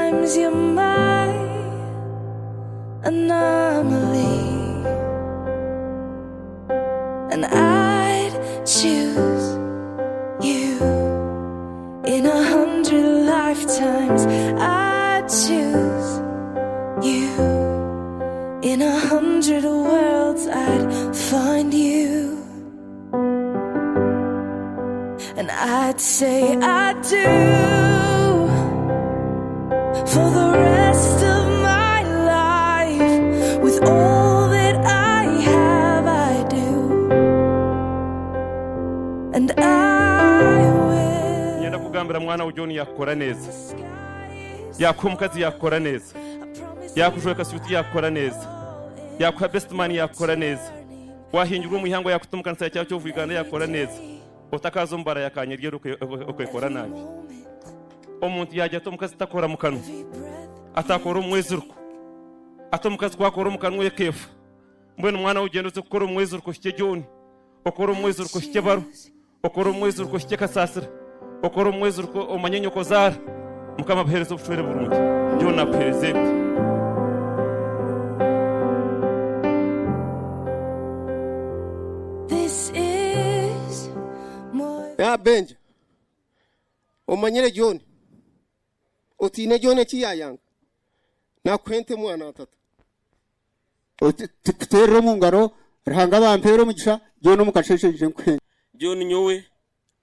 Sometimes you're my anomaly, and I'd choose you in 100 lifetimes. I'd choose you in 100 worlds. I'd find you, and I'd say I do for the rest of my life. With all that I have, I do, and I will. Yenda kugambira mwana wa John yakora neza, yakumkazi yakora neza, yakushweka suti yakora neza, yakwa best man yakora neza, wahinjura mu ihango yakutumukanisa cyacho cy'Uganda yakora neza. Utakazo mbara yakanyiriye ukekora nabi. Omuntu yajya tomukazi takora mu kanwa, atakora umwezuruko, atomukazi kwakora mu kanwa yekefu. Mbwene mwana ugenda ukora umwezuruko shike John, ukora umwezuruko shike baro, ukora umwezuruko shike kasasira, ukora umwezuruko omanyonyoko zara, mukama bahereza ubushwere burungi. John na present. Ya Benja, omanyere John, otine John ekiyayanga, nakwente mwana watatu. Tutere mu ngaro, rahanga bampero mugisha, John mukashesheje nkwente. John nyowe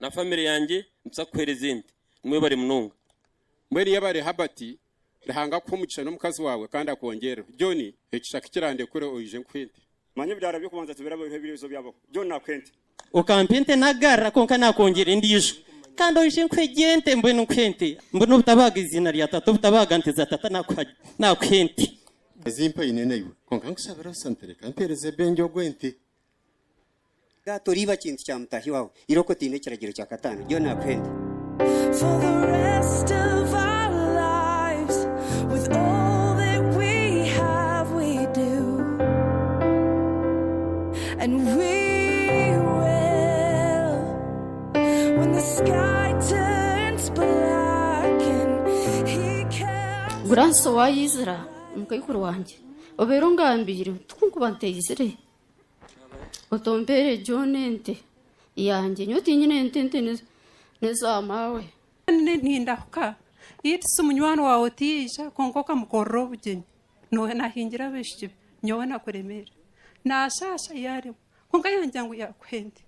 na family yanjye nsakwereza indi, mwe bari mununga. Mbere yabare habati, rahanga kumugisha n'umukazi wawe kandi akongera. John, ekishaka kirande kure oyije nkwente. Manye byara byo kubanza tubera bizo byabo. John nakwente. Ukampente nagara konka nakongera indisho kandi oyije nkwegente mbwe nkwente mbwe butabaga izina rya tata butabaga nteza tata nakwente Zimpa inenewe konka nkusabira santere kampereze Benjo gwente gatoriba kintu cya mutahi wawe iroko tine kiragiro cya katano John nakwente. For the rest of our lives, with all that we have, we do, and we when the sky turns black and he can. Buraso wayizira mukayikuru wanje obero ngambire tukunkubanteye izire otombere John ente yanje nyoti nyine ente neza mawe nindahuka yiti sumunywano wawe tija konkoka mukorro bugenyi no nahingira beshije nyowe nakuremera nashasha yari konka yanjangu yakwende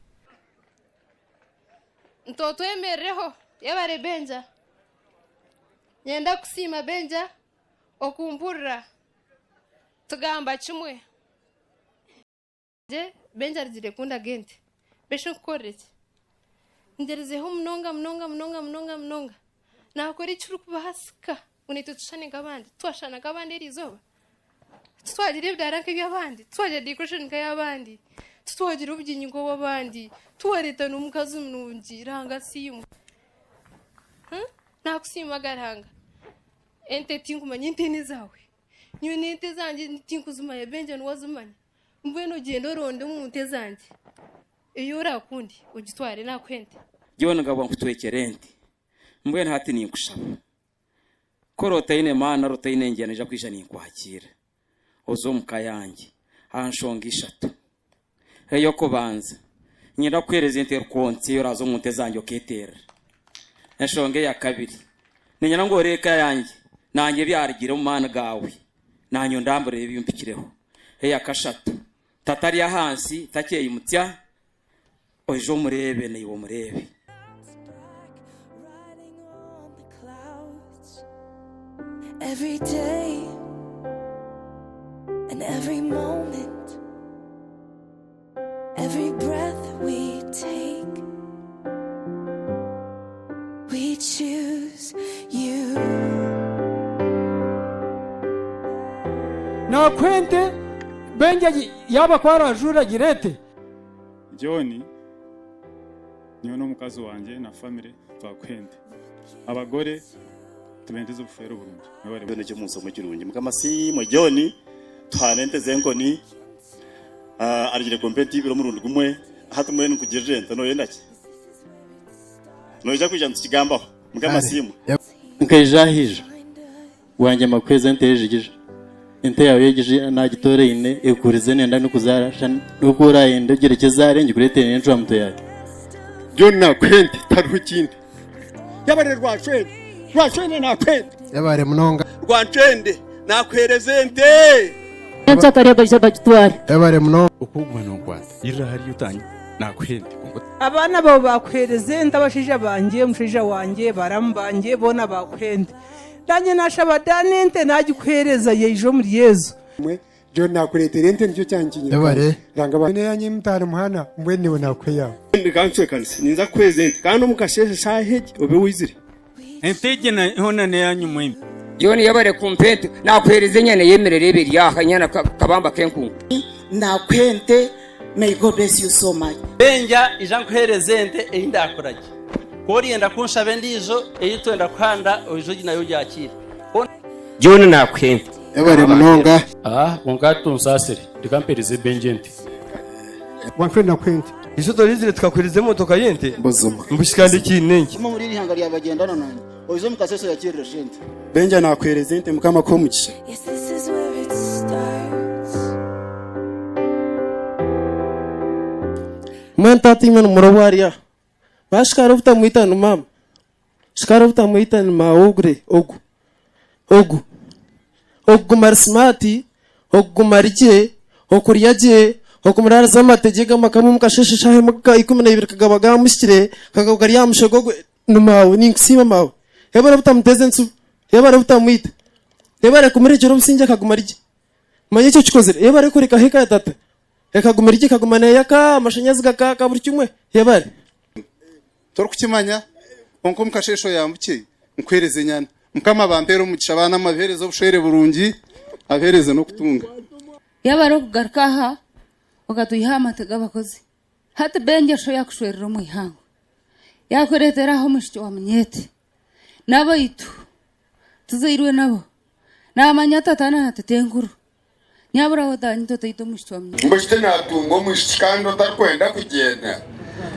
Ntoto emereho yabare Benja nyenda kusima Benja okumpurra tugamba chimwe je Benja rizire kunda gente besho korreke ngerezeho mnonga nakora icyuru kubahasika unito tushane kabandi twashana kabandi rizoba twagire byaranke by'abandi twaje decoration kayabandi twagira ubugingo w'abandi tuwareta n'umukazi mnungi ranga simu nakusima garanga ente tinkumanya intene zawe nyone ente zanje tinkuzumanya Benja nwazumanya mbweno gendo ronde umuntu ezanje iyo rakundi ugitware nakwente John ngabo nkutwekerente mbwene hati ninkushaba korota ine mana rota ine ngeneje kwisha ninkwakira ozo mukayange anshonga 3 eyo kubanza nyira kwereza ente konti yo razo umuntu ezanje oketera eshonge ya kabiri ninyana ngo reka yange nanjye byarigire mu mana gawe nanyo ndambure ibiyumpikireho eya kashatu tatari ya hansi takeye mutya ojo murebe niwo murebe Every day and every moment, every breath we take, we choose you. Nakwente Benja yaba kwara jura girete John niyo n'umukazi wanje na family twakwente abagore tubendeze ubufero burundu nabari bene cyo munsi mu kirungi mukamasi mu John twanente zenkoni arigire competitive mu rundu gumwe hatumwe n'ukugirente no yendaki no ija kujya ntigambaho mukamasi mu nkeja hijo wanje makweza ntejigije ente yawe yegije nagitore ine ekurize nenda nukuzarasha nukura inde gerekeza arenge kurete n'enjwa muto yawe John nakwente taruho ikindi yabare rwashwende nakwente yabare munonga rwanshende nakwereze ente nyatsakarebaje bagitware yabare munonga ukuguma no kwata irira hari utanye nakwende abana babo bakwereze ndabashije banjye mushije wanjye barambanje bona bakwende danye nashaba danente najikwereza yejo muri Yezu mwe John nakuretere ente nicyo cyankinye yabare ranga bane yanyi mutare muhana mwe niwe nakweya ndikanse kanse ninza kweze ente kandi umukasheshe shaheje obe wizire entege na hona ne yanyu mwe Joni yabare kumpete nakwereze nyene yemerere biri yaha nyana kabamba kenku nakwente may God bless you so much benja ija nkwereze ente eindakoraje kori yenda kunshabe ndizo eyitwenda kwanda ojo nayo yakira John nakwente yabare munonga konkato nsasire ndikampereze benjenti wankwenda nakwente izo dorizire tukakwereze motoka yente mbuzuma mbushikande kinenki muri iri hanga rya bagendana nanjye ojo mukaseso yakirira shente benja nakwereze ente mukama ko mugisha Yes, this is where it starts. Mantati man murawaria. Bashkara uta muita no mam. Shkara uta muita no maogre ogu. Ogu marsmati, ogu marije, okuriaje, okumrara zamategeka makamu mukasheshe shahe maka 12 kagabaga mushire kagagariya mushogo no mawe ninksima mawe. Yabara uta mtezensu, yabara uta muita. Yabara kumire joro businja kagumarije. Manye cyo chikozere, yabara kurika heka ya tata. Yakagumarije kagumane yaka amashanyazi gaka buri kimwe yabare. Tor kukimanya onko mukashesho yambuke nkwereze nyana mukama bampera umugisha abana amaherezo obushere burungi ahereze no kutunga yabaro kugarkaha ukatuyiha amatega abakozi hata benje sho yakushwerera mu ihango yakoreteraho mushiki wa munyete n'abayitu tuzirwe nabo n'amanyata tana natetenguru nyabura wadani totayito mushiki wa munyete mbushite natungo mushiki kandi utakwenda kugenda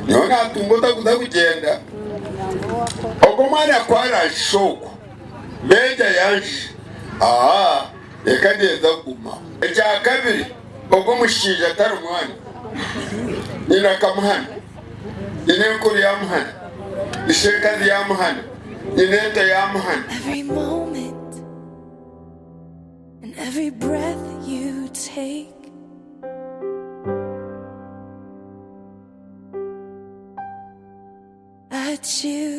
niho natungo utakuza kugenda ogo mwana kwara shoko benja yaje reka neza guma icya kabiri ogo mushije atari umwana nyina kamuhana nyina yamuhana ishekazi yamuhana nyineta yamuhana Every moment and every breath you take, I choose